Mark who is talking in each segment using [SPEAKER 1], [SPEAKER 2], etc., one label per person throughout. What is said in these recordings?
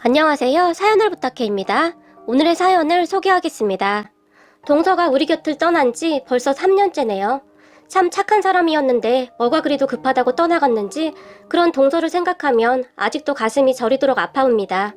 [SPEAKER 1] 안녕하세요. 사연을 부탁해입니다. 오늘의 사연을 소개하겠습니다. 동서가 우리 곁을 떠난 지 벌써 3년째네요. 참 착한 사람이었는데 뭐가 그리도 급하다고 떠나갔는지 그런 동서를 생각하면 아직도 가슴이 저리도록 아파옵니다.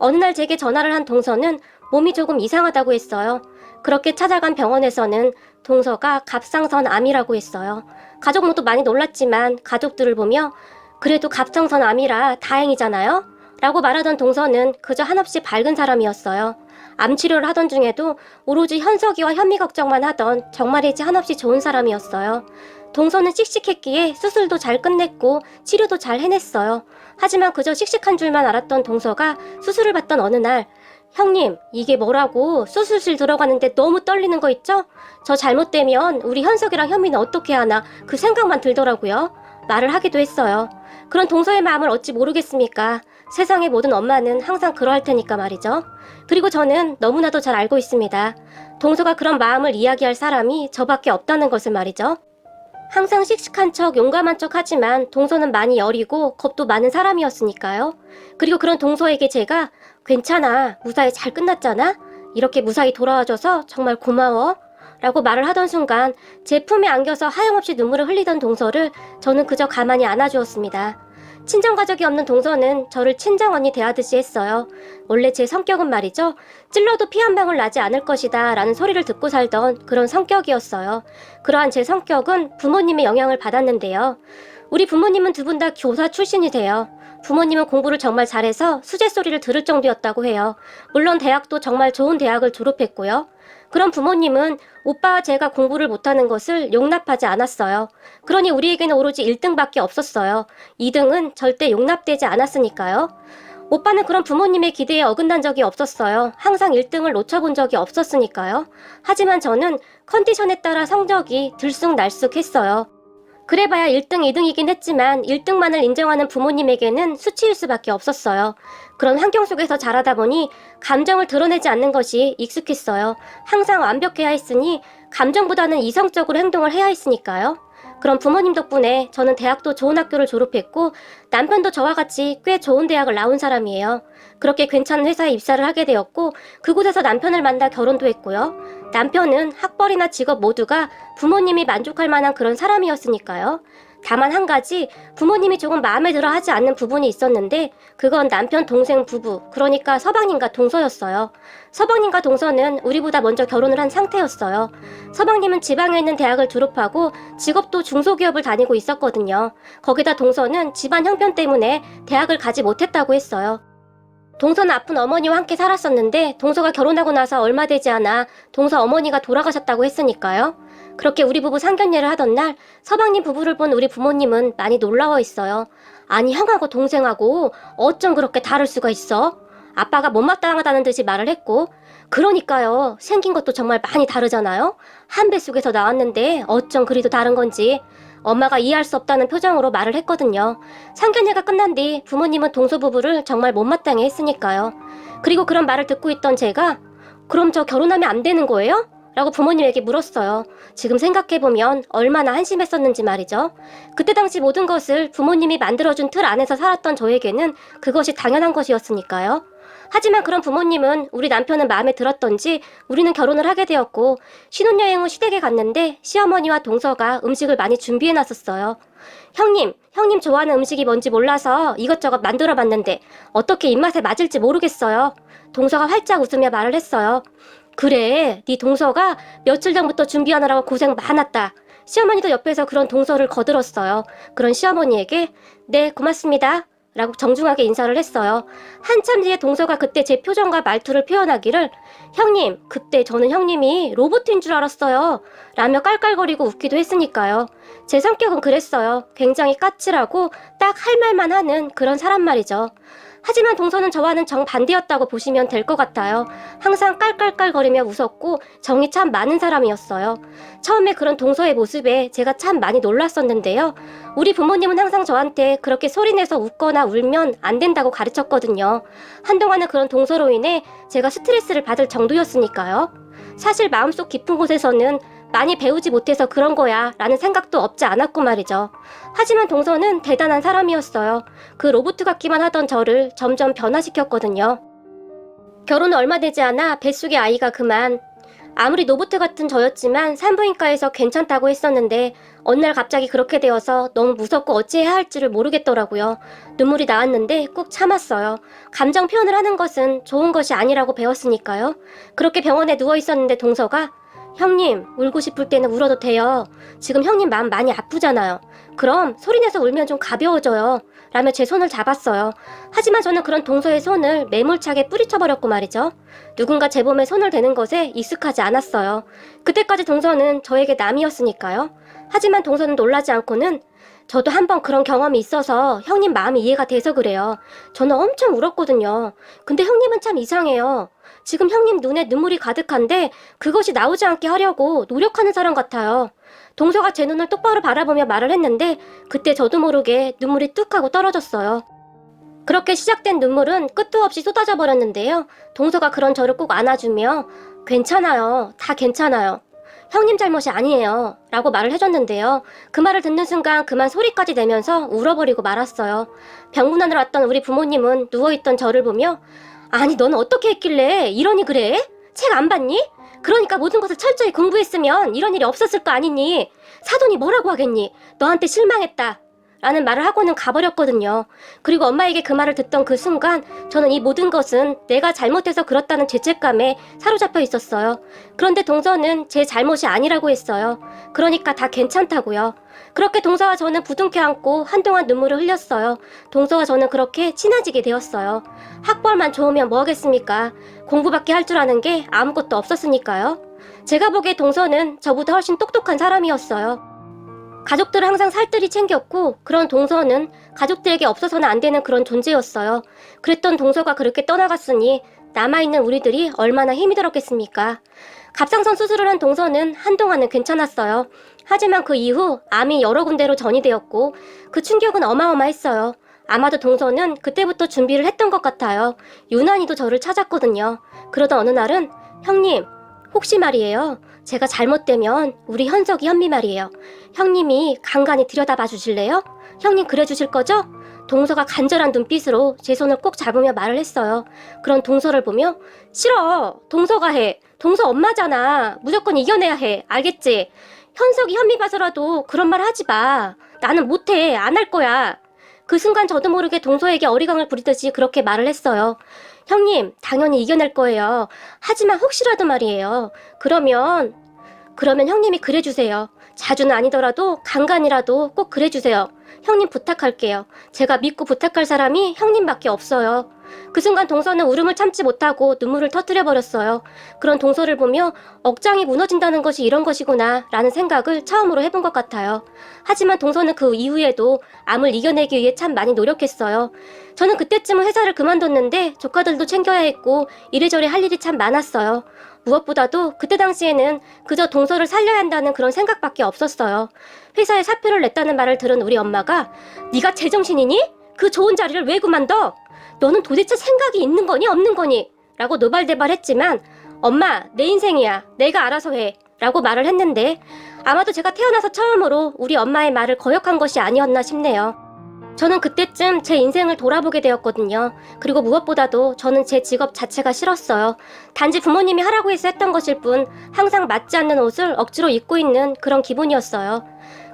[SPEAKER 1] 어느 날 제게 전화를 한 동서는 몸이 조금 이상하다고 했어요. 그렇게 찾아간 병원에서는 동서가 갑상선 암이라고 했어요. 가족 모두 많이 놀랐지만 가족들을 보며 그래도 갑상선 암이라 다행이잖아요? 라고 말하던 동서는 그저 한없이 밝은 사람이었어요. 암 치료를 하던 중에도 오로지 현석이와 현미 걱정만 하던 정말이지 한없이 좋은 사람이었어요. 동서는 씩씩했기에 수술도 잘 끝냈고 치료도 잘 해냈어요. 하지만 그저 씩씩한 줄만 알았던 동서가 수술을 받던 어느 날 형님, 이게 뭐라고 수술실 들어가는데 너무 떨리는 거 있죠? 저 잘못되면 우리 현석이랑 현미는 어떻게 하나 그 생각만 들더라고요. 말을 하기도 했어요. 그런 동서의 마음을 어찌 모르겠습니까? 세상의 모든 엄마는 항상 그러할 테니까 말이죠. 그리고 저는 너무나도 잘 알고 있습니다. 동서가 그런 마음을 이야기할 사람이 저밖에 없다는 것을 말이죠. 항상 씩씩한 척 용감한 척 하지만 동서는 많이 여리고 겁도 많은 사람이었으니까요. 그리고 그런 동서에게 제가 괜찮아, 무사히 잘 끝났잖아? 이렇게 무사히 돌아와줘서 정말 고마워 라고 말을 하던 순간 제 품에 안겨서 하염없이 눈물을 흘리던 동서를 저는 그저 가만히 안아주었습니다. 친정가족이 없는 동서는 저를 친정언니 대하듯이 했어요. 원래 제 성격은 말이죠. 찔러도 피 한 방울 나지 않을 것이다 라는 소리를 듣고 살던 그런 성격이었어요. 그러한 제 성격은 부모님의 영향을 받았는데요. 우리 부모님은 두 분 다 교사 출신이세요. 부모님은 공부를 정말 잘해서 수제 소리를 들을 정도였다고 해요. 물론 대학도 정말 좋은 대학을 졸업했고요. 그런 부모님은 오빠와 제가 공부를 못하는 것을 용납하지 않았어요. 그러니 우리에게는 오로지 1등밖에 없었어요. 2등은 절대 용납되지 않았으니까요. 오빠는 그런 부모님의 기대에 어긋난 적이 없었어요. 항상 1등을 놓쳐본 적이 없었으니까요. 하지만 저는 컨디션에 따라 성적이 들쑥날쑥했어요. 그래봐야 1등, 2등이긴 했지만 1등만을 인정하는 부모님에게는 수치일 수밖에 없었어요. 그런 환경 속에서 자라다 보니 감정을 드러내지 않는 것이 익숙했어요. 항상 완벽해야 했으니 감정보다는 이성적으로 행동을 해야 했으니까요. 그런 부모님 덕분에 저는 대학도 좋은 학교를 졸업했고 남편도 저와 같이 꽤 좋은 대학을 나온 사람이에요. 그렇게 괜찮은 회사에 입사를 하게 되었고 그곳에서 남편을 만나 결혼도 했고요. 남편은 학벌이나 직업 모두가 부모님이 만족할 만한 그런 사람이었으니까요. 다만 한 가지 부모님이 조금 마음에 들어 하지 않는 부분이 있었는데 그건 남편 동생 부부, 그러니까 서방님과 동서였어요. 서방님과 동서는 우리보다 먼저 결혼을 한 상태였어요. 서방님은 지방에 있는 대학을 졸업하고 직업도 중소기업을 다니고 있었거든요. 거기다 동서는 집안 형편 때문에 대학을 가지 못했다고 했어요. 동서는 아픈 어머니와 함께 살았었는데 동서가 결혼하고 나서 얼마 되지 않아 동서 어머니가 돌아가셨다고 했으니까요. 그렇게 우리 부부 상견례를 하던 날 서방님 부부를 본 우리 부모님은 많이 놀라워 있어요. 아니 형하고 동생하고 어쩜 그렇게 다를 수가 있어? 아빠가 못마땅하다는 듯이 말을 했고 그러니까요. 생긴 것도 정말 많이 다르잖아요. 한 뱃속에서 나왔는데 어쩜 그리도 다른 건지 엄마가 이해할 수 없다는 표정으로 말을 했거든요. 상견례가 끝난 뒤 부모님은 동서 부부를 정말 못마땅해 했으니까요. 그리고 그런 말을 듣고 있던 제가 그럼 저 결혼하면 안 되는 거예요? 라고 부모님에게 물었어요. 지금 생각해보면 얼마나 한심했었는지 말이죠. 그때 당시 모든 것을 부모님이 만들어준 틀 안에서 살았던 저에게는 그것이 당연한 것이었으니까요. 하지만 그런 부모님은 우리 남편은 마음에 들었던지 우리는 결혼을 하게 되었고 신혼여행 후 시댁에 갔는데 시어머니와 동서가 음식을 많이 준비해놨었어요. 형님 좋아하는 음식이 뭔지 몰라서 이것저것 만들어봤는데 어떻게 입맛에 맞을지 모르겠어요. 동서가 활짝 웃으며 말을 했어요. 그래, 네 동서가 며칠 전부터 준비하느라고 고생 많았다. 시어머니도 옆에서 그런 동서를 거들었어요. 그런 시어머니에게 네, 고맙습니다. 라고 정중하게 인사를 했어요. 한참 뒤에 동서가 그때 제 표정과 말투를 표현하기를 형님, 그때 저는 형님이 로봇인 줄 알았어요. 라며 깔깔거리고 웃기도 했으니까요. 제 성격은 그랬어요. 굉장히 까칠하고 딱 할 말만 하는 그런 사람 말이죠. 하지만 동서는 저와는 정반대였다고 보시면 될 것 같아요. 항상 깔깔깔거리며 웃었고 정이 참 많은 사람이었어요. 처음에 그런 동서의 모습에 제가 참 많이 놀랐었는데요. 우리 부모님은 항상 저한테 그렇게 소리내서 웃거나 울면 안 된다고 가르쳤거든요. 한동안은 그런 동서로 인해 제가 스트레스를 받을 정도였으니까요. 사실 마음속 깊은 곳에서는 많이 배우지 못해서 그런 거야 라는 생각도 없지 않았고 말이죠. 하지만 동서는 대단한 사람이었어요. 그 로봇 같기만 하던 저를 점점 변화시켰거든요. 결혼은 얼마 되지 않아 뱃속의 아이가 그만. 아무리 로봇 같은 저였지만 산부인과에서 괜찮다고 했었는데 어느 날 갑자기 그렇게 되어서 너무 무섭고 어찌해야 할지를 모르겠더라고요. 눈물이 나왔는데 꾹 참았어요. 감정 표현을 하는 것은 좋은 것이 아니라고 배웠으니까요. 그렇게 병원에 누워 있었는데 동서가 형님, 울고 싶을 때는 울어도 돼요. 지금 형님 마음 많이 아프잖아요. 그럼 소리내서 울면 좀 가벼워져요. 라며 제 손을 잡았어요. 하지만 저는 그런 동서의 손을 매몰차게 뿌리쳐버렸고 말이죠. 누군가 제 몸에 손을 대는 것에 익숙하지 않았어요. 그때까지 동서는 저에게 남이었으니까요. 하지만 동서는 놀라지 않고는 저도 한번 그런 경험이 있어서 형님 마음이 이해가 돼서 그래요. 저는 엄청 울었거든요. 근데 형님은 참 이상해요. 지금 형님 눈에 눈물이 가득한데 그것이 나오지 않게 하려고 노력하는 사람 같아요. 동서가 제 눈을 똑바로 바라보며 말을 했는데 그때 저도 모르게 눈물이 뚝 하고 떨어졌어요. 그렇게 시작된 눈물은 끝도 없이 쏟아져 버렸는데요. 동서가 그런 저를 꼭 안아주며 괜찮아요. 다 괜찮아요. 형님 잘못이 아니에요. 라고 말을 해줬는데요. 그 말을 듣는 순간 그만 소리까지 내면서 울어버리고 말았어요. 병문안으로 왔던 우리 부모님은 누워있던 저를 보며 아니 너는 어떻게 했길래 이러니 그래? 책 안 봤니? 그러니까 모든 것을 철저히 공부했으면 이런 일이 없었을 거 아니니? 사돈이 뭐라고 하겠니? 너한테 실망했다. 라는 말을 하고는 가버렸거든요. 그리고 엄마에게 그 말을 듣던 그 순간 저는 이 모든 것은 내가 잘못해서 그렇다는 죄책감에 사로잡혀 있었어요. 그런데 동서는 제 잘못이 아니라고 했어요. 그러니까 다 괜찮다고요. 그렇게 동서와 저는 부둥켜 안고 한동안 눈물을 흘렸어요. 동서와 저는 그렇게 친해지게 되었어요. 학벌만 좋으면 뭐 하겠습니까? 공부밖에 할 줄 아는 게 아무것도 없었으니까요. 제가 보기에 동서는 저보다 훨씬 똑똑한 사람이었어요. 가족들을 항상 살뜰히 챙겼고 그런 동서는 가족들에게 없어서는 안 되는 그런 존재였어요. 그랬던 동서가 그렇게 떠나갔으니 남아있는 우리들이 얼마나 힘이 들었겠습니까? 갑상선 수술을 한 동서는 한동안은 괜찮았어요. 하지만 그 이후 암이 여러 군데로 전이되었고 그 충격은 어마어마했어요. 아마도 동서는 그때부터 준비를 했던 것 같아요. 유난히도 저를 찾았거든요. 그러던 어느 날은 형님, 혹시 말이에요. 제가 잘못되면 우리 현석이 현미 말이에요. 형님이 간간히 들여다봐 주실래요? 형님 그래 주실 거죠? 동서가 간절한 눈빛으로 제 손을 꼭 잡으며 말을 했어요. 그런 동서를 보며 싫어. 동서가 해. 동서 엄마잖아. 무조건 이겨내야 해. 알겠지? 현석이 현미 봐서라도 그런 말 하지 마. 나는 못해. 안 할 거야. 그 순간 저도 모르게 동서에게 어리광을 부리듯이 그렇게 말을 했어요. 형님, 당연히 이겨낼 거예요. 하지만 혹시라도 말이에요. 그러면 형님이 그래주세요. 자주는 아니더라도 간간이라도 꼭 그래주세요. 형님 부탁할게요. 제가 믿고 부탁할 사람이 형님밖에 없어요. 그 순간 동서는 울음을 참지 못하고 눈물을 터뜨려버렸어요. 그런 동서를 보며 억장이 무너진다는 것이 이런 것이구나 라는 생각을 처음으로 해본 것 같아요. 하지만 동서는 그 이후에도 암을 이겨내기 위해 참 많이 노력했어요. 저는 그때쯤은 회사를 그만뒀는데 조카들도 챙겨야 했고 이래저래 할 일이 참 많았어요. 무엇보다도 그때 당시에는 그저 동서를 살려야 한다는 그런 생각밖에 없었어요. 회사에 사표를 냈다는 말을 들은 우리 엄마가 네가 제정신이니? 그 좋은 자리를 왜 그만둬? 너는 도대체 생각이 있는 거니 없는 거니? 라고 노발대발했지만 엄마 내 인생이야. 내가 알아서 해. 라고 말을 했는데 아마도 제가 태어나서 처음으로 우리 엄마의 말을 거역한 것이 아니었나 싶네요. 저는 그때쯤 제 인생을 돌아보게 되었거든요. 그리고 무엇보다도 저는 제 직업 자체가 싫었어요. 단지 부모님이 하라고 해서 했던 것일 뿐 항상 맞지 않는 옷을 억지로 입고 있는 그런 기분이었어요.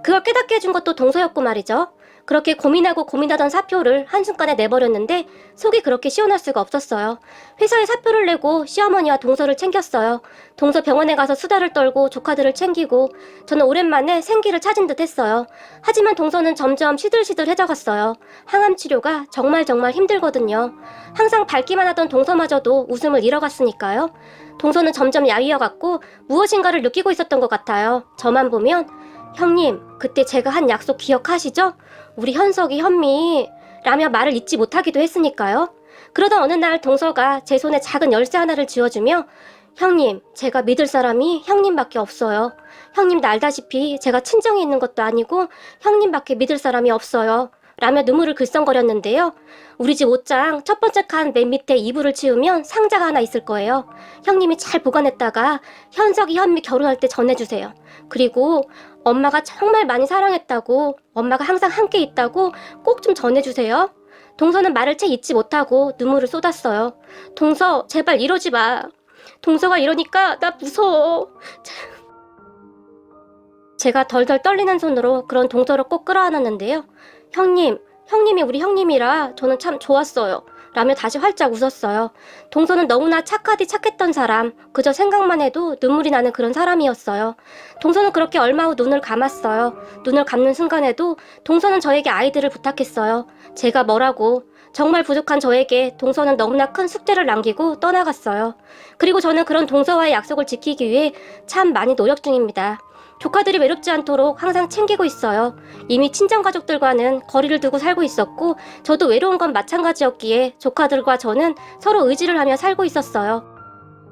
[SPEAKER 1] 그걸 깨닫게 해준 것도 동서였고 말이죠. 그렇게 고민하던 사표를 한순간에 내버렸는데 속이 그렇게 시원할 수가 없었어요. 회사에 사표를 내고 시어머니와 동서를 챙겼어요. 동서 병원에 가서 수다를 떨고 조카들을 챙기고 저는 오랜만에 생기를 찾은 듯 했어요. 하지만 동서는 점점 시들시들해져갔어요. 항암 치료가 정말 힘들거든요. 항상 밝기만 하던 동서마저도 웃음을 잃어갔으니까요. 동서는 점점 야위어갔고 무엇인가를 느끼고 있었던 것 같아요. 저만 보면 형님, 그때 제가 한 약속 기억하시죠? 우리 현석이 현미 라며 말을 잊지 못하기도 했으니까요. 그러던 어느 날 동서가 제 손에 작은 열쇠 하나를 쥐어주며 형님, 제가 믿을 사람이 형님밖에 없어요. 형님도 알다시피 제가 친정에 있는 것도 아니고 형님밖에 믿을 사람이 없어요. 라며 눈물을 글썽거렸는데요. 우리 집 옷장 첫 번째 칸 맨 밑에 이불을 치우면 상자가 하나 있을 거예요. 형님이 잘 보관했다가 현석이 현미 결혼할 때 전해주세요. 그리고 엄마가 정말 많이 사랑했다고, 엄마가 항상 함께 있다고 꼭 좀 전해주세요. 동서는 말을 채 잊지 못하고 눈물을 쏟았어요. 동서, 제발 이러지 마. 동서가 이러니까 나 무서워. 제가 덜덜 떨리는 손으로 그런 동서를 꼭 끌어안았는데요. 형님이 우리 형님이라 저는 참 좋았어요. 라며 다시 활짝 웃었어요. 동서는 너무나 착했던 사람, 그저 생각만 해도 눈물이 나는 그런 사람이었어요. 동서는 그렇게 얼마 후 눈을 감았어요. 눈을 감는 순간에도 동서는 저에게 아이들을 부탁했어요. 제가 뭐라고, 정말 부족한 저에게 동서는 너무나 큰 숙제를 남기고 떠나갔어요. 그리고 저는 그런 동서와의 약속을 지키기 위해 참 많이 노력 중입니다. 조카들이 외롭지 않도록 항상 챙기고 있어요. 이미 친정가족들과는 거리를 두고 살고 있었고 저도 외로운 건 마찬가지였기에 조카들과 저는 서로 의지를 하며 살고 있었어요.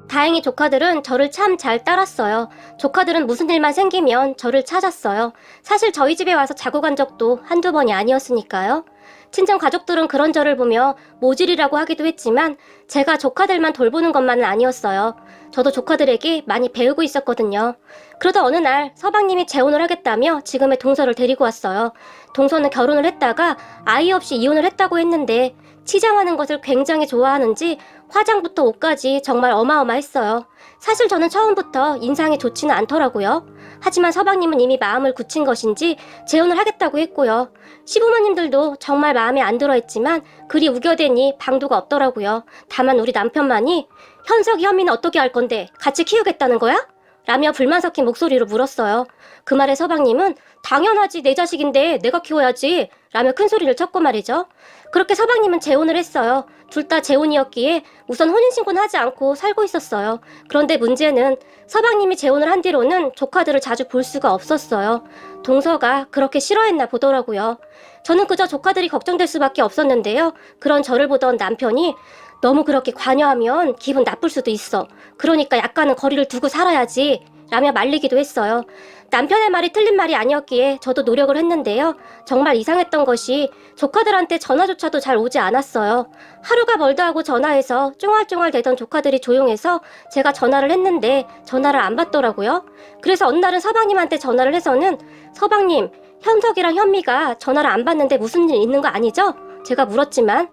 [SPEAKER 1] 다행히 조카들은 저를 참 잘 따랐어요. 조카들은 무슨 일만 생기면 저를 찾았어요. 사실 저희 집에 와서 자고 간 적도 한두 번이 아니었으니까요. 친정 가족들은 그런 저를 보며 모질이라고 하기도 했지만 제가 조카들만 돌보는 것만은 아니었어요. 저도 조카들에게 많이 배우고 있었거든요. 그러다 어느 날 서방님이 재혼을 하겠다며 지금의 동서를 데리고 왔어요. 동서는 결혼을 했다가 아이 없이 이혼을 했다고 했는데 치장하는 것을 굉장히 좋아하는지 화장부터 옷까지 정말 어마어마했어요. 사실 저는 처음부터 인상이 좋지는 않더라고요. 하지만 서방님은 이미 마음을 굳힌 것인지 재혼을 하겠다고 했고요. 시부모님들도 정말 마음에 안 들어 했지만 그리 우겨대니 방도가 없더라고요. 다만 우리 남편만이 현석이 현미는 어떻게 할 건데 같이 키우겠다는 거야? 라며 불만 섞인 목소리로 물었어요. 그 말에 서방님은 당연하지, 내 자식인데 내가 키워야지 라며 큰 소리를 쳤고 말이죠. 그렇게 서방님은 재혼을 했어요. 둘 다 재혼이었기에 우선 혼인신고는 하지 않고 살고 있었어요. 그런데 문제는 서방님이 재혼을 한 뒤로는 조카들을 자주 볼 수가 없었어요. 동서가 그렇게 싫어했나 보더라고요. 저는 그저 조카들이 걱정될 수밖에 없었는데요. 그런 저를 보던 남편이 너무 그렇게 관여하면 기분 나쁠 수도 있어. 그러니까 약간은 거리를 두고 살아야지 라며 말리기도 했어요. 남편의 말이 틀린 말이 아니었기에 저도 노력을 했는데요. 정말 이상했던 것이 조카들한테 전화조차도 잘 오지 않았어요. 하루가 멀다 하고 전화해서 쫑알쫑알 대던 조카들이 조용해서 제가 전화를 했는데 전화를 안 받더라고요. 그래서 어느 날은 서방님한테 전화를 해서는 서방님, 현석이랑 현미가 전화를 안 받는데 무슨 일 있는 거 아니죠? 제가 물었지만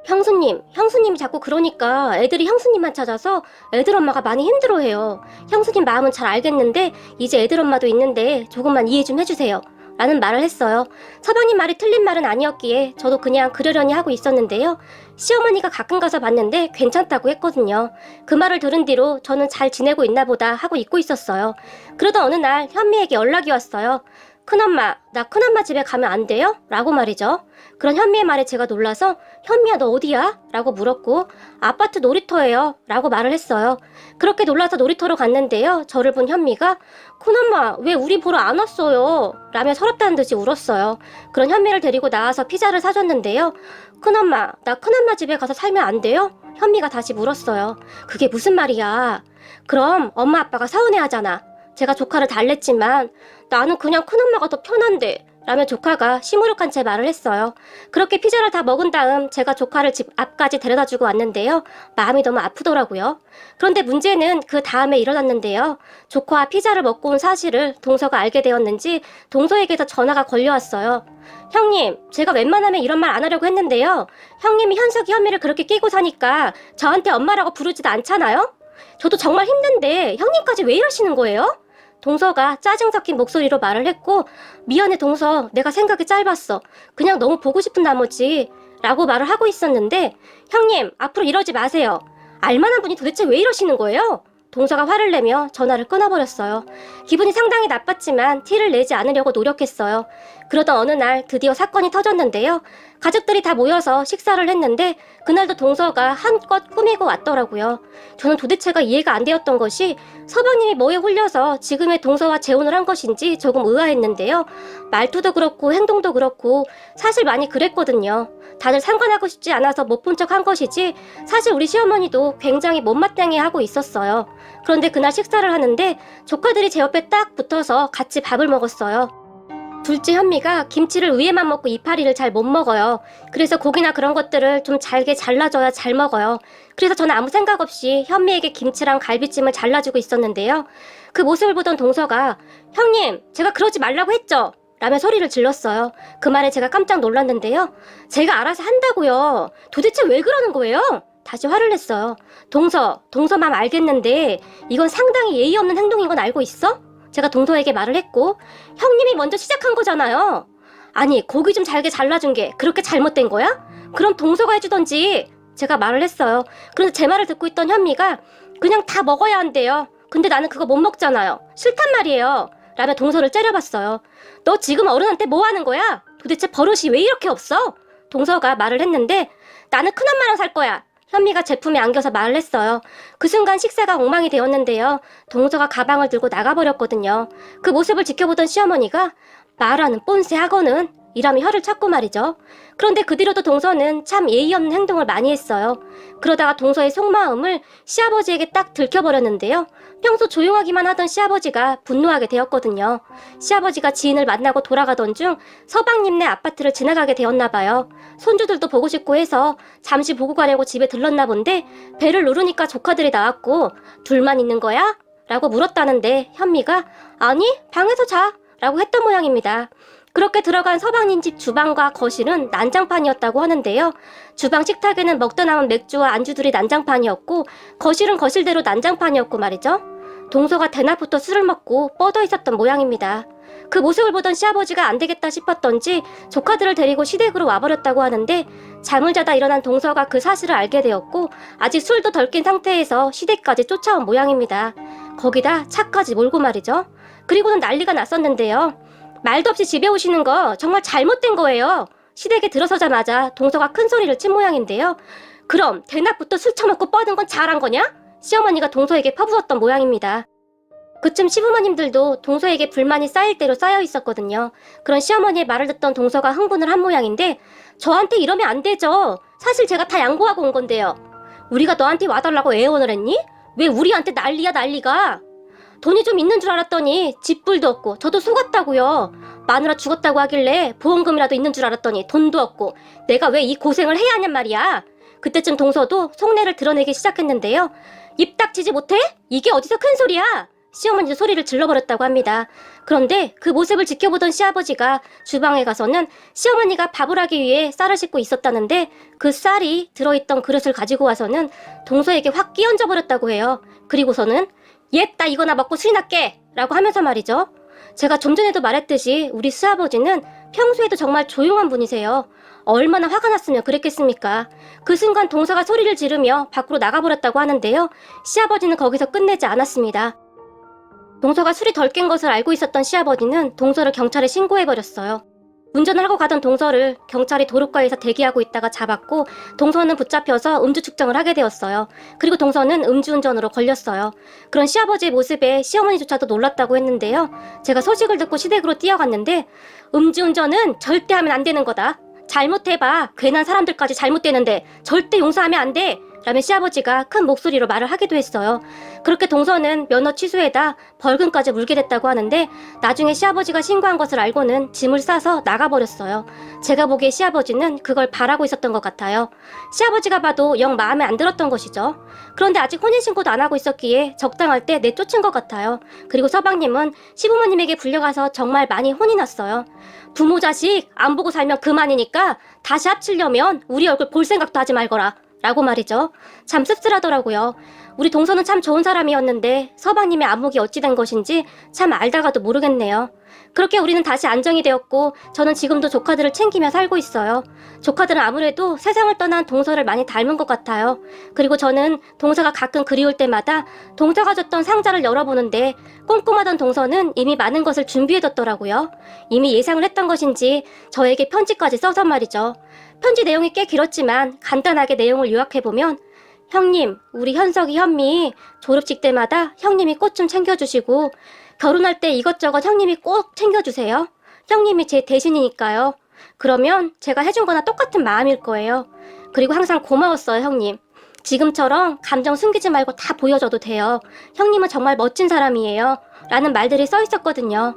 [SPEAKER 1] 형수님이 자꾸 그러니까 애들이 형수님만 찾아서 애들 엄마가 많이 힘들어해요. 형수님 마음은 잘 알겠는데 이제 애들 엄마도 있는데 조금만 이해 좀 해주세요. 라는 말을 했어요. 서방님 말이 틀린 말은 아니었기에 저도 그냥 그러려니 하고 있었는데요. 시어머니가 가끔 가서 봤는데 괜찮다고 했거든요. 그 말을 들은 뒤로 저는 잘 지내고 있나 보다 하고 잊고 있었어요. 그러다 어느 날 현미에게 연락이 왔어요. 큰엄마, 나 큰엄마 집에 가면 안 돼요? 라고 말이죠. 그런 현미의 말에 제가 놀라서 현미야 너 어디야? 라고 물었고 아파트 놀이터예요 라고 말을 했어요. 그렇게 놀라서 놀이터로 갔는데요. 저를 본 현미가 큰엄마 왜 우리 보러 안 왔어요? 라며 서럽다는 듯이 울었어요. 그런 현미를 데리고 나와서 피자를 사줬는데요. 큰엄마, 나 큰엄마 집에 가서 살면 안 돼요? 현미가 다시 물었어요. 그게 무슨 말이야? 그럼 엄마 아빠가 서운해하잖아. 제가 조카를 달랬지만 나는 그냥 큰엄마가 더 편한데 라며 조카가 시무룩한 채 말을 했어요. 그렇게 피자를 다 먹은 다음 제가 조카를 집 앞까지 데려다주고 왔는데요. 마음이 너무 아프더라고요. 그런데 문제는 그 다음에 일어났는데요. 조카와 피자를 먹고 온 사실을 동서가 알게 되었는지 동서에게서 전화가 걸려왔어요. 형님, 제가 웬만하면 이런 말 안 하려고 했는데요. 형님이 현석이 현미를 그렇게 끼고 사니까 저한테 엄마라고 부르지도 않잖아요? 저도 정말 힘든데 형님까지 왜 이러시는 거예요? 동서가 짜증 섞인 목소리로 말을 했고 미안해 동서, 내가 생각이 짧았어. 그냥 너무 보고 싶은 나머지 라고 말을 하고 있었는데 형님, 앞으로 이러지 마세요. 알만한 분이 도대체 왜 이러시는 거예요? 동서가 화를 내며 전화를 끊어버렸어요. 기분이 상당히 나빴지만 티를 내지 않으려고 노력했어요. 그러던 어느 날 드디어 사건이 터졌는데요. 가족들이 다 모여서 식사를 했는데 그날도 동서가 한껏 꾸미고 왔더라고요. 저는 도대체가 이해가 안 되었던 것이 서방님이 뭐에 홀려서 지금의 동서와 재혼을 한 것인지 조금 의아했는데요. 말투도 그렇고 행동도 그렇고 사실 많이 그랬거든요. 다들 상관하고 싶지 않아서 못 본 척 한 것이지 사실 우리 시어머니도 굉장히 못마땅해 하고 있었어요. 그런데 그날 식사를 하는데 조카들이 제 옆에 딱 붙어서 같이 밥을 먹었어요. 둘째 현미가 김치를 위에만 먹고 이파리를 잘 못 먹어요. 그래서 고기나 그런 것들을 좀 잘게 잘라줘야 잘 먹어요. 그래서 저는 아무 생각 없이 현미에게 김치랑 갈비찜을 잘라주고 있었는데요. 그 모습을 보던 동서가 형님, 제가 그러지 말라고 했죠? 라며 소리를 질렀어요. 그 말에 제가 깜짝 놀랐는데요. 제가 알아서 한다고요. 도대체 왜 그러는 거예요? 다시 화를 냈어요. 동서 맘 알겠는데 이건 상당히 예의 없는 행동인 건 알고 있어? 제가 동서에게 말을 했고 형님이 먼저 시작한 거잖아요. 아니 고기 좀 잘게 잘라준 게 그렇게 잘못된 거야? 그럼 동서가 해주던지. 제가 말을 했어요. 그런데 제 말을 듣고 있던 현미가 그냥 다 먹어야 한대요. 근데 나는 그거 못 먹잖아요. 싫단 말이에요. 라며 동서를 째려봤어요. 너 지금 어른한테 뭐 하는 거야? 도대체 버릇이 왜 이렇게 없어? 동서가 말을 했는데 나는 큰엄마랑 살 거야. 현미가 제품에 안겨서 말을 했어요. 그 순간 식사가 엉망이 되었는데요. 동서가 가방을 들고 나가버렸거든요. 그 모습을 지켜보던 시어머니가 말하는 뻔세 하고는 이라며 혀를 찾고 말이죠. 그런데 그 뒤로도 동서는 참 예의 없는 행동을 많이 했어요. 그러다가 동서의 속마음을 시아버지에게 딱 들켜버렸는데요. 평소 조용하기만 하던 시아버지가 분노하게 되었거든요. 시아버지가 지인을 만나고 돌아가던 중 서방님네 아파트를 지나가게 되었나 봐요. 손주들도 보고 싶고 해서 잠시 보고 가려고 집에 들렀나 본데 배를 누르니까 조카들이 나왔고 둘만 있는 거야? 라고 물었다는데 현미가 아니 방에서 자 라고 했던 모양입니다. 그렇게 들어간 서방님 집 주방과 거실은 난장판이었다고 하는데요. 주방 식탁에는 먹다 남은 맥주와 안주들이 난장판이었고 거실은 거실대로 난장판이었고 말이죠. 동서가 대낮부터 술을 먹고 뻗어 있었던 모양입니다. 그 모습을 보던 시아버지가 안 되겠다 싶었던지 조카들을 데리고 시댁으로 와버렸다고 하는데 잠을 자다 일어난 동서가 그 사실을 알게 되었고 아직 술도 덜 깬 상태에서 시댁까지 쫓아온 모양입니다. 거기다 차까지 몰고 말이죠. 그리고는 난리가 났었는데요. 말도 없이 집에 오시는 거 정말 잘못된 거예요. 시댁에 들어서자마자 동서가 큰 소리를 친 모양인데요. 그럼 대낮부터 술 처먹고 뻗은 건 잘한 거냐? 시어머니가 동서에게 퍼부었던 모양입니다. 그쯤 시부모님들도 동서에게 불만이 쌓일 대로 쌓여 있었거든요. 그런 시어머니의 말을 듣던 동서가 흥분을 한 모양인데 저한테 이러면 안 되죠. 사실 제가 다 양보하고 온 건데요. 우리가 너한테 와달라고 애원을 했니? 왜 우리한테 난리야 난리가? 돈이 좀 있는 줄 알았더니 집불도 없고 저도 속았다고요. 마누라 죽었다고 하길래 보험금이라도 있는 줄 알았더니 돈도 없고 내가 왜 이 고생을 해야 하냔 말이야. 그때쯤 동서도 속내를 드러내기 시작했는데요. 입 닥치지 못해? 이게 어디서 큰 소리야? 시어머니도 소리를 질러버렸다고 합니다. 그런데 그 모습을 지켜보던 시아버지가 주방에 가서는 시어머니가 밥을 하기 위해 쌀을 씻고 있었다는데 그 쌀이 들어있던 그릇을 가지고 와서는 동서에게 확 끼얹어 버렸다고 해요. 그리고서는 옛다 이거나 먹고 술이나 깨! 라고 하면서 말이죠. 제가 좀 전에도 말했듯이 우리 시아버지는 평소에도 정말 조용한 분이세요. 얼마나 화가 났으면 그랬겠습니까? 그 순간 동서가 소리를 지르며 밖으로 나가버렸다고 하는데요. 시아버지는 거기서 끝내지 않았습니다. 동서가 술이 덜 깬 것을 알고 있었던 시아버지는 동서를 경찰에 신고해버렸어요. 운전을 하고 가던 동서를 경찰이 도로가에서 대기하고 있다가 잡았고 동서는 붙잡혀서 음주 측정을 하게 되었어요. 그리고 동서는 음주운전으로 걸렸어요. 그런 시아버지의 모습에 시어머니조차도 놀랐다고 했는데요. 제가 소식을 듣고 시댁으로 뛰어갔는데 음주운전은 절대 하면 안 되는 거다. 잘못해봐. 괜한 사람들까지 잘못되는데 절대 용서하면 안 돼. 라며 시아버지가 큰 목소리로 말을 하기도 했어요. 그렇게 동서는 면허 취소에다 벌금까지 물게 됐다고 하는데 나중에 시아버지가 신고한 것을 알고는 짐을 싸서 나가버렸어요. 제가 보기에 시아버지는 그걸 바라고 있었던 것 같아요. 시아버지가 봐도 영 마음에 안 들었던 것이죠. 그런데 아직 혼인신고도 안 하고 있었기에 적당할 때 내쫓은 것 같아요. 그리고 서방님은 시부모님에게 불려가서 정말 많이 혼이 났어요. 부모 자식 안 보고 살면 그만이니까 다시 합치려면 우리 얼굴 볼 생각도 하지 말거라. 라고 말이죠. 참 씁쓸하더라고요. 우리 동서는 참 좋은 사람이었는데 서방님의 안목이 어찌 된 것인지 참 알다가도 모르겠네요. 그렇게 우리는 다시 안정이 되었고 저는 지금도 조카들을 챙기며 살고 있어요. 조카들은 아무래도 세상을 떠난 동서를 많이 닮은 것 같아요. 그리고 저는 동서가 가끔 그리울 때마다 동서가 줬던 상자를 열어보는데 꼼꼼하던 동서는 이미 많은 것을 준비해뒀더라고요. 이미 예상을 했던 것인지 저에게 편지까지 써서 말이죠. 편지 내용이 꽤 길었지만 간단하게 내용을 요약해보면 형님, 우리 현석이 현미 졸업식 때마다 형님이 꽃 좀 챙겨주시고 결혼할 때 이것저것 형님이 꼭 챙겨주세요. 형님이 제 대신이니까요. 그러면 제가 해준 거나 똑같은 마음일 거예요. 그리고 항상 고마웠어요, 형님. 지금처럼 감정 숨기지 말고 다 보여줘도 돼요. 형님은 정말 멋진 사람이에요. 라는 말들이 써 있었거든요.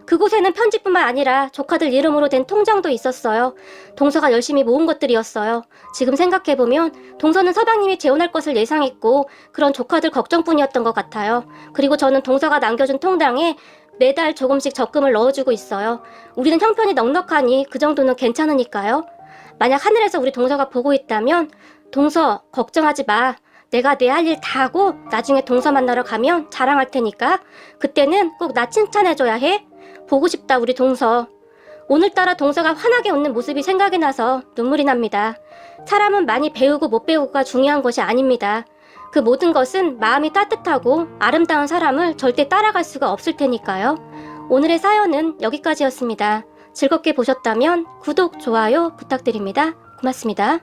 [SPEAKER 1] 그곳에는 편지뿐만 아니라 조카들 이름으로 된 통장도 있었어요. 동서가 열심히 모은 것들이었어요. 지금 생각해보면 동서는 서방님이 재혼할 것을 예상했고 그런 조카들 걱정뿐이었던 것 같아요. 그리고 저는 동서가 남겨준 통장에 매달 조금씩 적금을 넣어주고 있어요. 우리는 형편이 넉넉하니 그 정도는 괜찮으니까요. 만약 하늘에서 우리 동서가 보고 있다면 동서 걱정하지 마. 내가 내 할 일 다 하고 나중에 동서 만나러 가면 자랑할 테니까 그때는 꼭 나 칭찬해줘야 해. 보고 싶다 우리 동서. 오늘따라 동서가 환하게 웃는 모습이 생각이 나서 눈물이 납니다. 사람은 많이 배우고 못 배우고가 중요한 것이 아닙니다. 그 모든 것은 마음이 따뜻하고 아름다운 사람을 절대 따라갈 수가 없을 테니까요. 오늘의 사연은 여기까지였습니다. 즐겁게 보셨다면 구독, 좋아요 부탁드립니다. 고맙습니다.